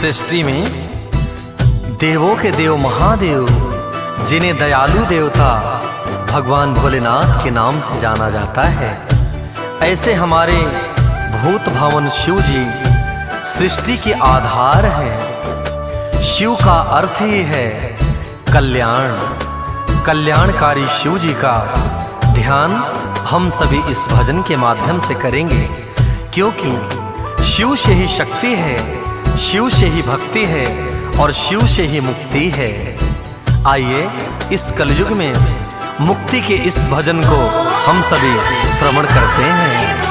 सृष्टि में देवों के देव महादेव, जिन्हें दयालु देवता भगवान भोलेनाथ के नाम से जाना जाता है, ऐसे हमारे भूत भावन शिव जी सृष्टि के आधार है। शिव का अर्थ ही है कल्याण। कल्याणकारी शिव जी का ध्यान हम सभी इस भजन के माध्यम से करेंगे, क्योंकि शिव से ही शक्ति है, शिव से ही भक्ति है और शिव से ही मुक्ति है। आइए इस कलयुग में मुक्ति के इस भजन को हम सभी श्रवण करते हैं।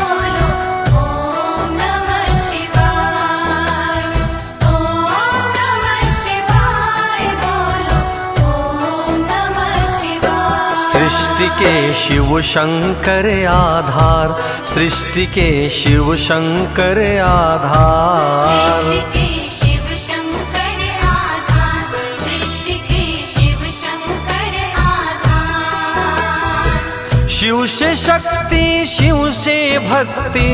सृष्टि के शिव शंकर आधार, सृष्टि के शिव शंकर आधार, सृष्टि के शिव शंकर आधार, सृष्टि के शिव शंकर आधार। शिव से शक्ति, शिव से भक्ति,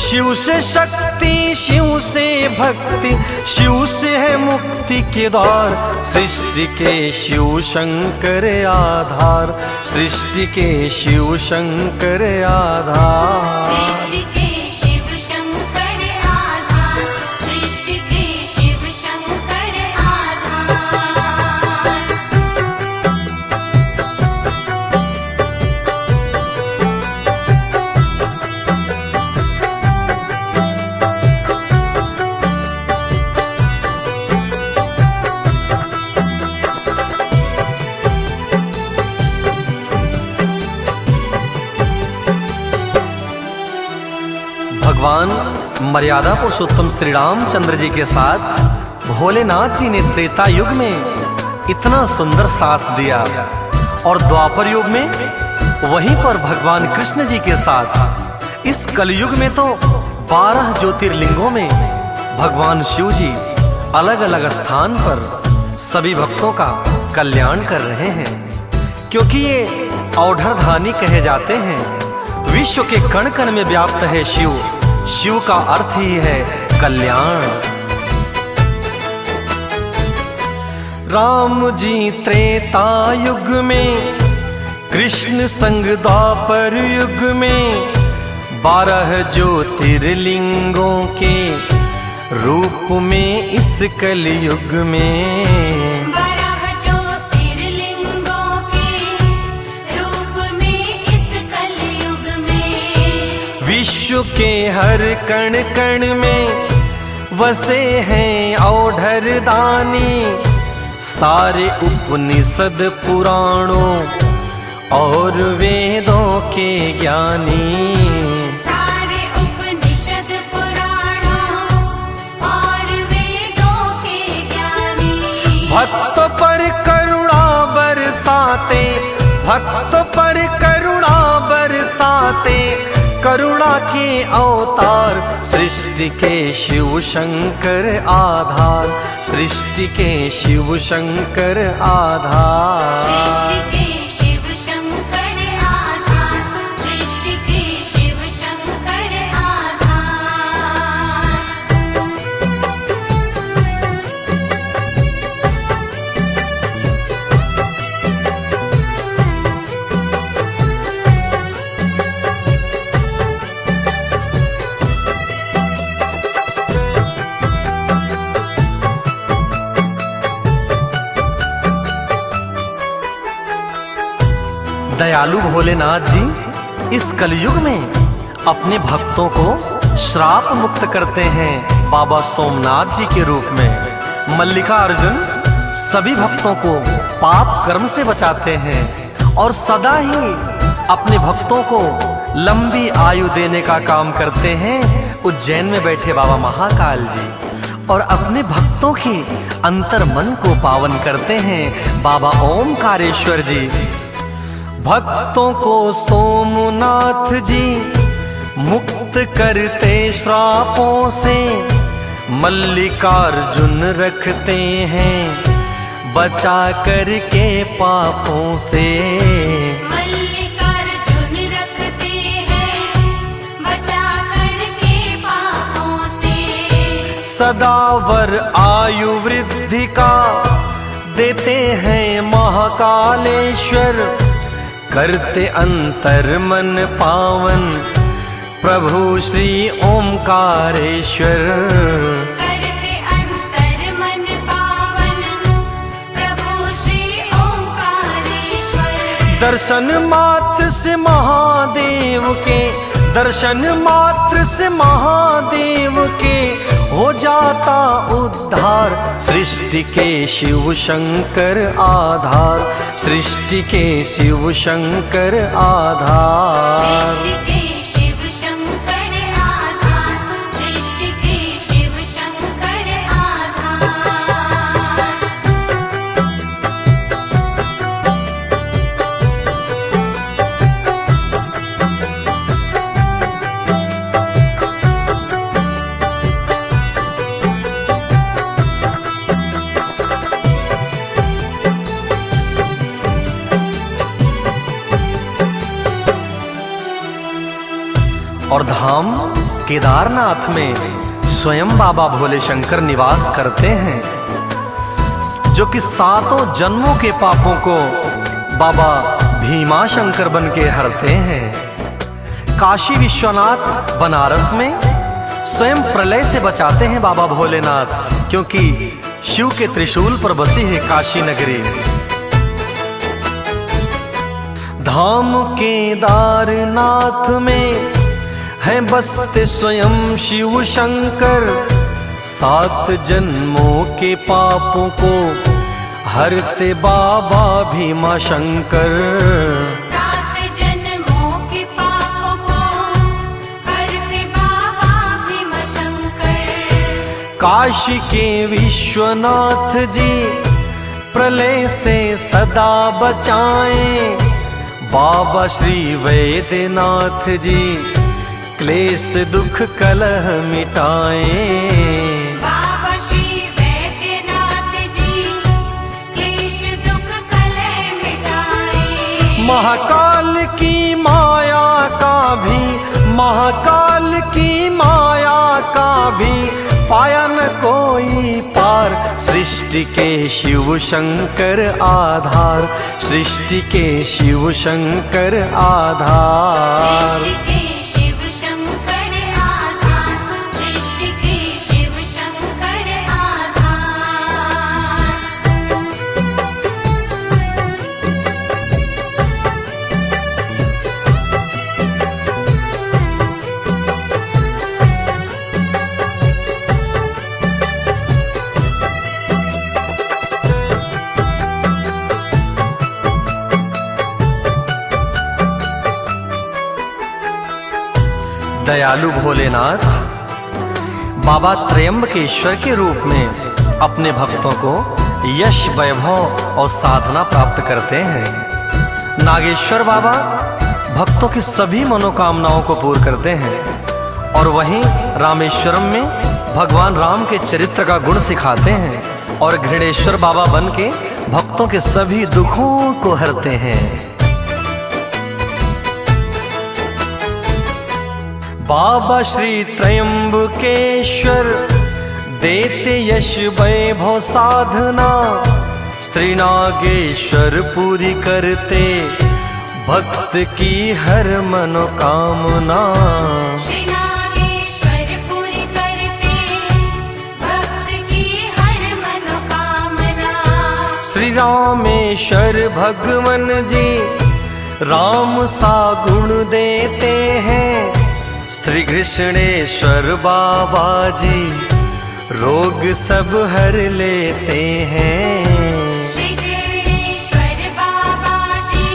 शिव से शक्ति, शिव से भक्ति, शिव से है मुक्ति के द्वार। सृष्टि के शिव शंकर आधार, सृष्टि के शिव शंकर आधार, सृष्टि के शिव शंकर आधार, सृष्टि के शिव शंकर आधार। भगवान मर्यादा पुरुषोत्तम श्री रामचंद्र जी के साथ भोलेनाथ जी ने त्रेता युग में इतना सुंदर साथ दिया, और द्वापर युग में वहीं पर भगवान कृष्ण जी के साथ इस कलयुग में तो 12 ज्योतिर्लिंगों में भगवान शिव जी अलग अलग स्थान पर सभी भक्तों का कल्याण कर रहे हैं, क्योंकि ये औढ़धानी कहे जाते हैं। विश्व के कण कण में व्याप्त है शिव, शिव का अर्थ ही है कल्याण। राम जी त्रेता युग में, कृष्ण संग द्वापर युग में, 12 ज्योतिर्लिंगों के रूप में इस कलयुग में, 12 ज्योतिर्लिंगों के रूप में इस कलयुग में, विश्व के हर कण कण में वसे हैं औढ़धानी, सारे उपनिषद पुराणों और वेदों के ज्ञानी। सारे उपनिषद पुराणों और वेदों के ज्ञानी। भक्तों पर करुणा बरसाते, भक्तों पर करुणा बरसाते, करुणा के अवतार। सृष्टि के शिव शंकर आधार, सृष्टि के शिव शंकर आधार, सृष्टि के शिव शंकर आधार, सृष्टि के शिव शंकर आधार। दयालु भोलेनाथ जी इस कलयुग में अपने भक्तों को श्राप मुक्त करते हैं बाबा सोमनाथ जी के रूप में। मल्लिकार्जुन सभी भक्तों को पाप कर्म से बचाते हैं और सदा ही अपने भक्तों को लंबी आयु देने का काम करते हैं। उज्जैन में बैठे बाबा महाकाल जी और अपने भक्तों के अंतर मन को पावन करते हैं बाबा ओमकारेश्वर जी। भक्तों को सोमनाथ जी मुक्त करते श्रापों से, मल्लिकार्जुन रखते हैं बचा करके पापों से। मल्लिकार्जुन रखते हैं बचा करके पापों से। सदावर आयु वृद्धि का देते हैं महाकालेश्वर, करते अंतर मन पावन प्रभु श्री ओंकारेश्वर। करते अंतर मन पावन प्रभु श्री ओंकारेश्वर। दर्शन मात्र से महादेव के, दर्शन मात्र से महादेव के हो जाता उद्धार, सृष्टि के शिव शंकर आधार, सृष्टि के शिव शंकर आधार। सृष्टि के शिव शंकर आधार, सृष्टि के शिव शंकर आधार। और धाम केदारनाथ में स्वयं बाबा भोले शंकर निवास करते हैं, जो कि 7 जन्मों के पापों को बाबा भीमा शंकर बन के हरते हैं। काशी विश्वनाथ बनारस में स्वयं प्रलय से बचाते हैं बाबा भोलेनाथ, क्योंकि शिव के त्रिशूल पर बसी है काशी नगरी। धाम केदारनाथ में है बसते स्वयं शिव शंकर, 7 जन्मों के पापों को हरते बाबा भीमा शंकर। 7 जन्मों के पापों को हरते बाबा भीमा शंकर। काशी के विश्वनाथ जी प्रलय से सदा बचाएं, बाबा श्री वैद्यनाथ जी क्लेश दुख कलह मिटाएं। बाबा श्री वैद्यनाथ जी क्लेश दुख कलह मिटाएं। महाकाल की माया का भी, महाकाल की माया का भी पाया न कोई पार, सृष्टि के शिव शंकर आधार, सृष्टि के शिव शंकर आधार। सृष्टि के शिव शंकर आधार, सृष्टि के शिव शंकर आधार। दयालु भोलेनाथ बाबा त्रयंबकेश्वर के रूप में अपने भक्तों को यश, वैभव और साधना प्राप्त करते हैं। नागेश्वर बाबा भक्तों की सभी मनोकामनाओं को पूर्ण करते हैं। और वहीं रामेश्वरम में भगवान राम के चरित्र का गुण सिखाते हैं, और घृणेश्वर बाबा बन के भक्तों के सभी दुखों को हरते हैं। बाबा श्री त्रयंबकेश्वर देते यश, वैभव, साधना, स्त्री नागेश्वर पूरी करते भक्त की हर मनोकामना। श्री नागेश्वर पूरी करते भक्त की हर मनोकामना। श्री रामेश्वर भगवन जी राम सा गुण देते हैं, श्री कृष्णेश्वर बाबा जी रोग सब हर लेते हैं। श्री कृष्णेश्वर बाबा जी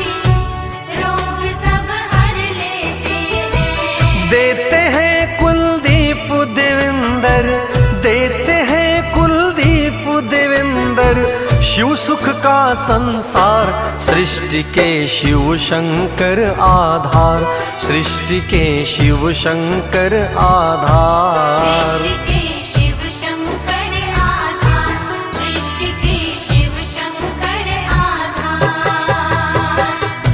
रोग सब हर लेते हैं। देते हैं कुलदीप देवेंद्र, देते हैं कुलदीप देवेंद्र, शिव सुख का संसार, सृष्टि के शिव शंकर आधार, सृष्टि के शिव शंकर आधार। सृष्टि के शिव शंकर आधार, सृष्टि के शिव शंकर आधार।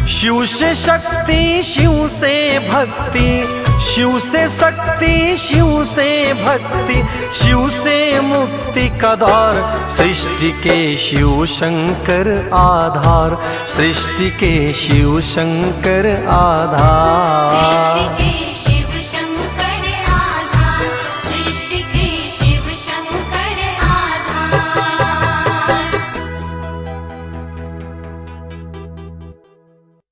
शिव से शक्ति, शिव से भक्ति, शिव से शक्ति, शिव से भक्ति, शिव से मुक्ति का द्वार, सृष्टि के शिव शंकर आधार, सृष्टि के शिव शंकर आधार।